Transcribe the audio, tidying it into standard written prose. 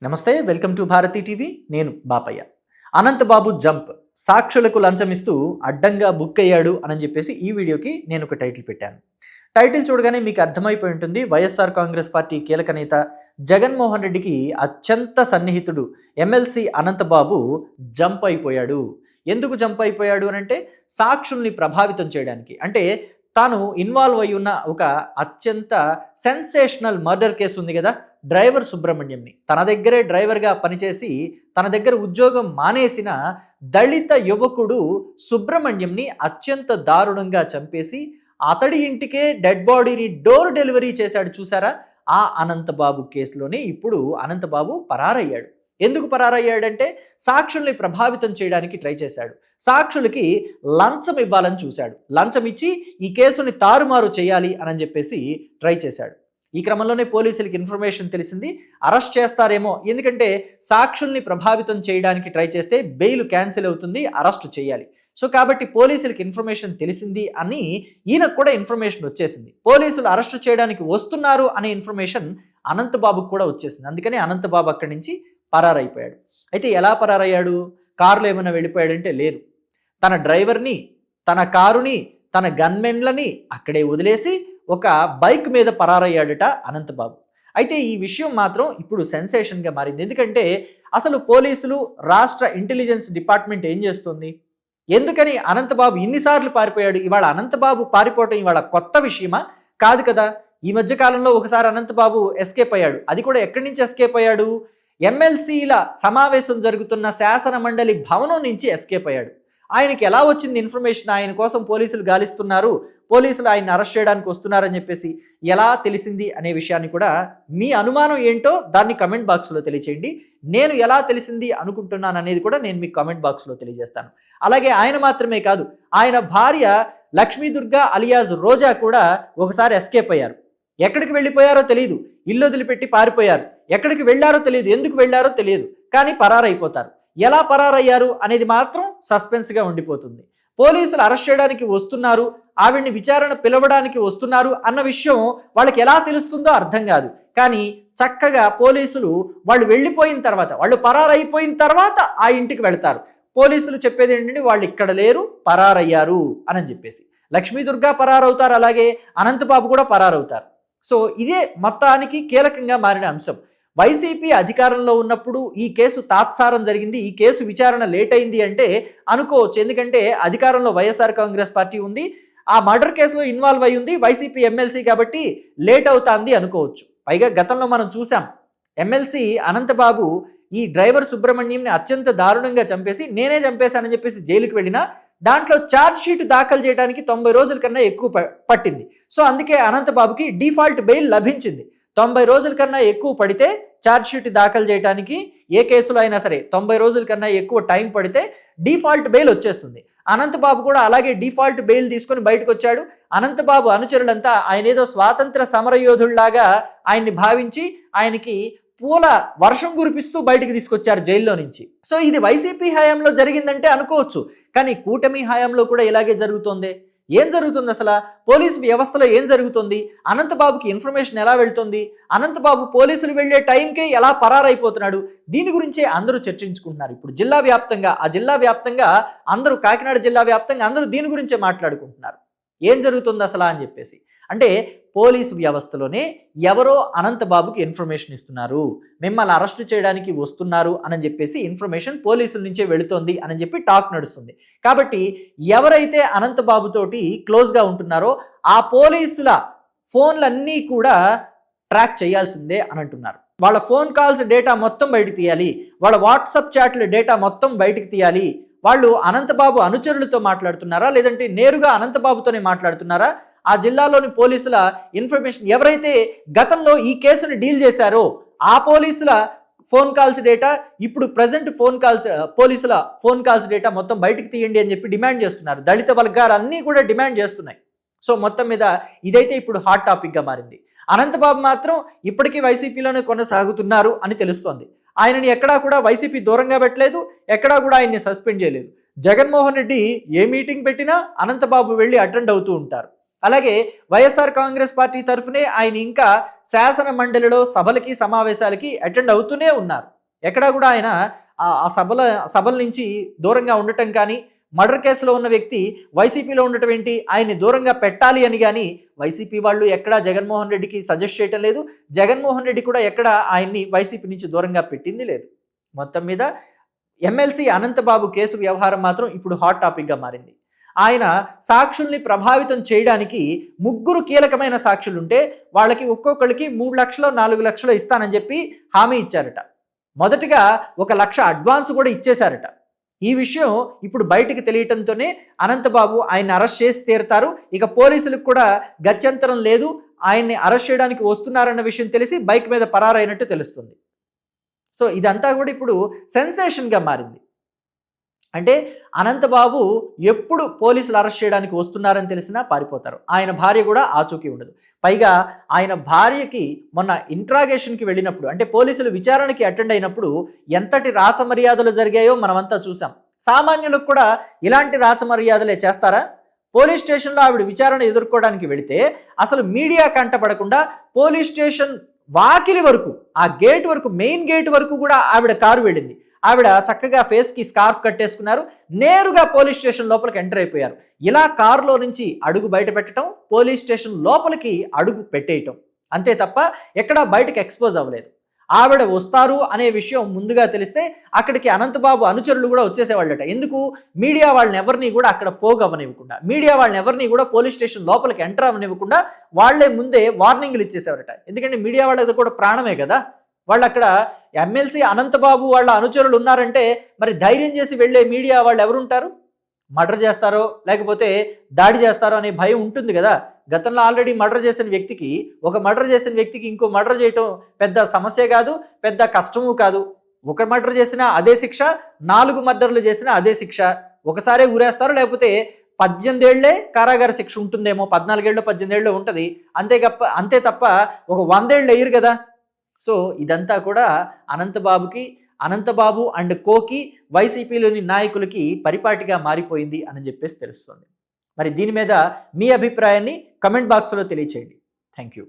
నమస్తే, welcome to Bharathi TV. నేను Bapaiah. Anantababu jump, సాక్షులకు లంచమిస్తూ అడ్డంగా బుక్ అయ్యాడు అని చెప్పేసి ఈ వీడియోకి నేను ఒక టైటిల్ పెట్టాను. టైటిల్ చూడగానే మీకు అర్థమైపోయి ఉంటుంది, వైఎస్ఆర్ కాంగ్రెస్ పార్టీ కీలక నేత జగన్మోహన్ రెడ్డికి అత్యంత సన్నిహితుడు ఎమ్మెల్సీ అనంతబాబు జంప్ అయిపోయాడు. ఎందుకు జంప్ అయిపోయాడు అని అంటే, సాక్షుల్ని ప్రభావితం చేయడానికి. అంటే తాను ఇన్వాల్వ్ అయి ఉన్న ఒక అత్యంత సెన్సేషనల్ మర్డర్ కేసు ఉంది కదా, డ్రైవర్ సుబ్రహ్మణ్యంని, తన దగ్గరే డ్రైవర్గా పనిచేసి తన దగ్గర ఉద్యోగం మానేసిన దళిత యువకుడు సుబ్రహ్మణ్యంని అత్యంత దారుణంగా చంపేసి అతడి ఇంటికే డెడ్ బాడీని డోర్ డెలివరీ చేశాడు చూసారా. ఆ అనంతబాబు కేసులోనే ఇప్పుడు అనంతబాబు పరారయ్యాడు. ఎందుకు పరారయ్యాడంటే, సాక్షుల్ని ప్రభావితం చేయడానికి ట్రై చేశాడు. సాక్షులకి లంచం ఇవ్వాలని చూశాడు. లంచం ఇచ్చి ఈ కేసుని తారుమారు చేయాలి అని చెప్పేసి ట్రై చేశాడు. ఈ క్రమంలోనే పోలీసులకి ఇన్ఫర్మేషన్ తెలిసింది, అరెస్ట్ చేస్తారేమో, ఎందుకంటే సాక్షుల్ని ప్రభావితం చేయడానికి ట్రై చేస్తే బెయిల్ క్యాన్సిల్ అవుతుంది, అరెస్ట్ చేయాలి. సో కాబట్టి పోలీసులకి ఇన్ఫర్మేషన్ తెలిసింది అని ఈయనకు కూడా ఇన్ఫర్మేషన్ వచ్చేసింది. పోలీసులు అరెస్ట్ చేయడానికి వస్తున్నారు అనే ఇన్ఫర్మేషన్ అనంతబాబుకు కూడా వచ్చేసింది. అందుకని అనంతబాబు అక్కడి నుంచి పరారైపోయాడు. అయితే ఎలా పరారయ్యాడు? కారులో ఏమైనా వెళ్ళిపోయాడంటే లేదు. తన డ్రైవర్ని, తన కారుని, తన గన్మెన్లని అక్కడే వదిలేసి ఒక బైక్ మీద పరారయ్యాడట అనంతబాబు. అయితే ఈ విషయం మాత్రం ఇప్పుడు సెన్సేషన్గా మారింది. ఎందుకంటే అసలు పోలీసులు, రాష్ట్ర ఇంటెలిజెన్స్ డిపార్ట్మెంట్ ఏం చేస్తుంది? ఎందుకని అనంతబాబు ఇన్నిసార్లు పారిపోయాడు? ఇవాళ అనంతబాబు పారిపోవటం ఇవాళ కొత్త విషయమా? కాదు కదా. ఈ మధ్య కాలంలో ఒకసారి అనంతబాబు ఎస్కేప్ అయ్యాడు. అది కూడా ఎక్కడి నుంచి ఎస్కేప్ అయ్యాడు? ఎమ్మెల్సీల సమావేశం జరుగుతున్న శాసన మండలి భవనం నుంచి ఎస్కేప్ అయ్యాడు. ఆయనకి ఎలా వచ్చింది ఇన్ఫర్మేషన్? ఆయన కోసం పోలీసులు గాలిస్తున్నారు, పోలీసులు ఆయన్ని అరెస్ట్ చేయడానికి వస్తున్నారని చెప్పేసి ఎలా తెలిసింది అనే విషయాన్ని కూడా, మీ అనుమానం ఏంటో దాన్ని కమెంట్ బాక్స్లో తెలియచేయండి. నేను ఎలా తెలిసింది అనుకుంటున్నాను అనేది కూడా నేను మీకు కమెంట్ బాక్స్లో తెలియజేస్తాను. అలాగే ఆయన మాత్రమే కాదు, ఆయన భార్య లక్ష్మీదుర్గ అలియాజ్ రోజా కూడా ఒకసారి ఎస్కేప్ అయ్యారు. ఎక్కడికి వెళ్ళిపోయారో తెలియదు, ఇల్లు వదిలిపెట్టి పారిపోయారు. ఎక్కడికి వెళ్ళారో తెలియదు, ఎందుకు వెళ్ళారో తెలియదు, కానీ పరారైపోతారు. ఎలా పరారయ్యారు అనేది మాత్రం సస్పెన్స్గా ఉండిపోతుంది. పోలీసులు అరెస్ట్ చేయడానికి వస్తున్నారు, ఆవిడ్ని విచారణ పిలవడానికి వస్తున్నారు అన్న విషయం వాళ్ళకి ఎలా తెలుస్తుందో అర్థం కాదు. కానీ చక్కగా పోలీసులు వాళ్ళు వెళ్ళిపోయిన తర్వాత, వాళ్ళు పరారైపోయిన తర్వాత ఆ ఇంటికి వెళ్తారు. పోలీసులు చెప్పేది ఏంటంటే, వాళ్ళు ఇక్కడ లేరు, పరారయ్యారు అని చెప్పేసి. లక్ష్మీదుర్గ పరారవుతారు, అలాగే అనంతబాబు కూడా పరారవుతారు. సో ఇదే మొత్తానికి కీలకంగా మారిన అంశం. వైసీపీ అధికారంలో ఉన్నప్పుడు ఈ కేసు తాత్సారం జరిగింది, ఈ కేసు విచారణ లేట్ అయింది అంటే అనుకోవచ్చు. ఎందుకంటే అధికారంలో వైఎస్ఆర్ కాంగ్రెస్ పార్టీ ఉంది, ఆ మర్డర్ కేసులో ఇన్వాల్వ్ అయి ఉంది వైసీపీ ఎమ్మెల్సీ, కాబట్టి లేట్ అవుతుంది అనుకోవచ్చు. పైగా గతంలో మనం చూసాం, ఎమ్మెల్సీ అనంతబాబు ఈ డ్రైవర్ సుబ్రహ్మణ్యంని అత్యంత దారుణంగా చంపేసి నేనే చంపేశానని చెప్పేసి జైలుకి వెళ్ళినా దాంట్లో ఛార్జ్ షీట్ దాఖలు చేయడానికి 90 రోజుల కన్నా ఎక్కువ పట్టింది. సో అందుకే అనంతబాబుకి డిఫాల్ట్ బెయిల్ లభించింది. 90 రోజుల కన్నా ఎక్కువ పడితే ఛార్జ్ షీట్ దాఖలు చేయడానికి ఏ కేసులో అయినా సరే 90 రోజుల కన్నా ఎక్కువ టైం పడితే డిఫాల్ట్ బెయిల్ వచ్చేస్తుంది. అనంతబాబు కూడా అలాగే డిఫాల్ట్ బెయిల్ తీసుకొని బయటకు వచ్చాడు. అనంతబాబు అనుచరులంతా ఆయన ఏదో స్వాతంత్ర సమరయోధుల్లాగా ఆయన్ని భావించి ఆయనకి పూల వర్షం కురిపిస్తూ బయటికి తీసుకొచ్చారు జైల్లో నుంచి. సో ఇది వైసీపీ హయాంలో జరిగిందంటే అనుకోవచ్చు, కానీ కూటమి హయాంలో కూడా ఇలాగే జరుగుతోంది. ఏం జరుగుతుంది అసలు? పోలీసు వ్యవస్థలో ఏం జరుగుతుంది? అనంతబాబుకి ఇన్ఫర్మేషన్ ఎలా వెళ్తుంది? అనంతబాబు పోలీసులు వెళ్ళే టైంకే ఎలా పరారైపోతున్నాడు? దీని గురించే అందరూ చర్చించుకుంటున్నారు. ఇప్పుడు జిల్లా వ్యాప్తంగా, ఆ జిల్లా వ్యాప్తంగా అందరూ, కాకినాడ జిల్లా వ్యాప్తంగా అందరూ దీని గురించే మాట్లాడుకుంటున్నారు. ఏం జరుగుతుంది అసలు అని చెప్పేసి. అంటే పోలీసు వ్యవస్థలోనే ఎవరో అనంతబాబుకి ఇన్ఫర్మేషన్ ఇస్తున్నారు, మిమ్మల్ని అరెస్ట్ చేయడానికి వస్తున్నారు అని చెప్పేసి ఇన్ఫర్మేషన్ పోలీసుల నుంచే వెళుతోంది అని చెప్పి టాక్ నడుస్తుంది. కాబట్టి ఎవరైతే అనంతబాబుతోటి క్లోజ్గా ఉంటున్నారో ఆ పోలీసుల ఫోన్లన్నీ కూడా ట్రాక్ చేయాల్సిందే అని అంటున్నారు. వాళ్ళ ఫోన్ కాల్స్ డేటా మొత్తం బయటకు తీయాలి, వాళ్ళ వాట్సాప్ చాట్ల డేటా మొత్తం బయటకు తీయాలి. వాళ్ళు అనంతబాబు అనుచరులతో మాట్లాడుతున్నారా, లేదంటే నేరుగా అనంతబాబుతోనే మాట్లాడుతున్నారా? ఆ జిల్లాలోని పోలీసుల ఇన్ఫర్మేషన్, ఎవరైతే గతంలో ఈ కేసుని డీల్ చేశారో ఆ పోలీసుల ఫోన్ కాల్స్ డేటా, ఇప్పుడు ప్రజెంట్ పోలీసుల ఫోన్ కాల్స్ డేటా మొత్తం బయటకు తీయండి అని చెప్పి డిమాండ్ చేస్తున్నారు. దళిత వర్గాలు అన్నీ కూడా డిమాండ్ చేస్తున్నాయి. సో మొత్తం మీద ఇదైతే ఇప్పుడు హాట్ టాపిక్గా మారింది. అనంతబాబు మాత్రం ఇప్పటికీ వైసీపీలోనే కొనసాగుతున్నారు అని తెలుస్తోంది. ఆయనని ఎక్కడా కూడా వైసీపీ దూరంగా పెట్టలేదు, ఎక్కడా కూడా ఆయన్ని సస్పెండ్ చేయలేదు. జగన్మోహన్ రెడ్డి ఏ మీటింగ్ పెట్టినా అనంతబాబు వెళ్ళి అటెండ్ అవుతూ ఉంటారు. అలాగే వైఎస్ఆర్ కాంగ్రెస్ పార్టీ తరఫునే ఆయన ఇంకా శాసన మండలిలో సభలకి, సమావేశాలకి అటెండ్ అవుతూనే ఉన్నారు. ఎక్కడా కూడా ఆయన ఆ సభల నుంచి దూరంగా ఉండటం కానీ, మర్డర్ కేసులో ఉన్న వ్యక్తి వైసీపీలో ఉండటం ఏంటి, ఆయన్ని దూరంగా పెట్టాలి అని కానీ వైసీపీ వాళ్ళు ఎక్కడా జగన్మోహన్ రెడ్డికి సజెస్ట్ చేయటం లేదు. జగన్మోహన్ రెడ్డి కూడా ఎక్కడ ఆయన్ని వైసీపీ నుంచి దూరంగా పెట్టింది లేదు. మొత్తం మీద ఎమ్మెల్సీ అనంతబాబు కేసు వ్యవహారం మాత్రం ఇప్పుడు హాట్ టాపిక్గా మారింది. ఆయన సాక్షుల్ని ప్రభావితం చేయడానికి 3 కీలకమైన సాక్షులుంటే వాళ్ళకి ఒక్కొక్కరికి 3 లక్షలు 4 లక్షలు ఇస్తానని చెప్పి హామీ ఇచ్చారట. మొదటిగా 1 లక్ష అడ్వాన్స్ కూడా ఇచ్చేశారట. ఈ విషయం ఇప్పుడు బయటికి తెలియటంతోనే అనంతబాబు ఆయన్ని అరెస్ట్ చేసి తీరుతారు, ఇక పోలీసులకు కూడా గత్యంతరం లేదు, ఆయన్ని అరెస్ట్ చేయడానికి వస్తున్నారన్న విషయం తెలిసి బైక్ మీద పరారైనట్టు తెలుస్తుంది. సో ఇదంతా కూడా ఇప్పుడు సెన్సేషన్గా మారింది. అంటే అనంతబాబు ఎప్పుడు పోలీసులు అరెస్ట్ చేయడానికి వస్తున్నారని తెలిసినా పారిపోతారు. ఆయన భార్య కూడా ఆచూకీ ఉండదు. పైగా ఆయన భార్యకి మొన్న ఇంట్రాగేషన్కి వెళ్ళినప్పుడు, అంటే పోలీసులు విచారణకి అటెండ్ అయినప్పుడు ఎంతటి రాచమర్యాదలు జరిగాయో మనమంతా చూసాం. సామాన్యులకు కూడా ఇలాంటి రాచమర్యాదలే చేస్తారా? పోలీస్ స్టేషన్లో ఆవిడ విచారణ ఎదుర్కోవడానికి వెళితే అసలు మీడియా కంటపడకుండా పోలీస్ స్టేషన్ వాకిలి వరకు, ఆ గేట్ వరకు, మెయిన్ గేట్ వరకు కూడా ఆవిడ కారు వెళ్ళింది. ఆవిడ చక్కగా ఫేస్కి స్కార్ఫ్ కట్టేసుకున్నారు, నేరుగా పోలీస్ స్టేషన్ లోపలికి ఎంటర్ అయిపోయారు. ఇలా కారులో నుంచి అడుగు బయట పెట్టడం, పోలీస్ స్టేషన్ లోపలికి అడుగు పెట్టేయటం, అంతే తప్ప ఎక్కడా బయటకు ఎక్స్పోజ్ అవ్వలేదు. ఆవిడ వస్తారు అనే విషయం ముందుగా తెలిస్తే అక్కడికి అనంతబాబు అనుచరులు కూడా వచ్చేసేవాళ్ళట. ఎందుకు? మీడియా వాళ్ళని ఎవరిని కూడా అక్కడ పోగవనివ్వకుండా, మీడియా వాళ్ళని ఎవరిని కూడా పోలీస్ స్టేషన్ లోపలికి ఎంటర్ అవ్వనివ్వకుండా వాళ్లే ముందే వార్నింగ్లు ఇచ్చేసేవారట. ఎందుకంటే మీడియా వాళ్ళది కూడా ప్రాణమే కదా. వాళ్ళు అక్కడ ఎమ్మెల్సీ అనంతబాబు వాళ్ళ అనుచరులు ఉన్నారంటే మరి ధైర్యం చేసి వెళ్ళే మీడియా వాళ్ళు ఎవరుంటారు? మర్డర్ చేస్తారో లేకపోతే దాడి చేస్తారో అనే భయం ఉంటుంది కదా. గతంలో ఆల్రెడీ మర్డర్ చేసిన వ్యక్తికి, ఒక మర్డర్ చేసిన వ్యక్తికి ఇంకో మర్డర్ చేయటం పెద్ద సమస్య కాదు, పెద్ద కష్టము కాదు. ఒక మర్డర్ చేసినా అదే శిక్ష, 4 మర్డర్లు చేసినా అదే శిక్ష. ఒకసారే ఊరేస్తారు, లేకపోతే 18 ఏళ్లే కారాగార శిక్ష ఉంటుందేమో, 14 ఏళ్ళు 18 ఏళ్ళు ఉంటుంది, అంతే తప్ప ఒక 100 ఏళ్ళు అయ్యారు కదా. సో ఇదంతా కూడా అనంతబాబు అండ్ కోకి, వైసీపీలోని నాయకులకి పరిపాటిగా మారిపోయింది అని చెప్పేసి తెలుస్తుంది. మరి దీని మీద మీ అభిప్రాయాన్ని కమెంట్ బాక్స్లో తెలియచేయండి. Thank you.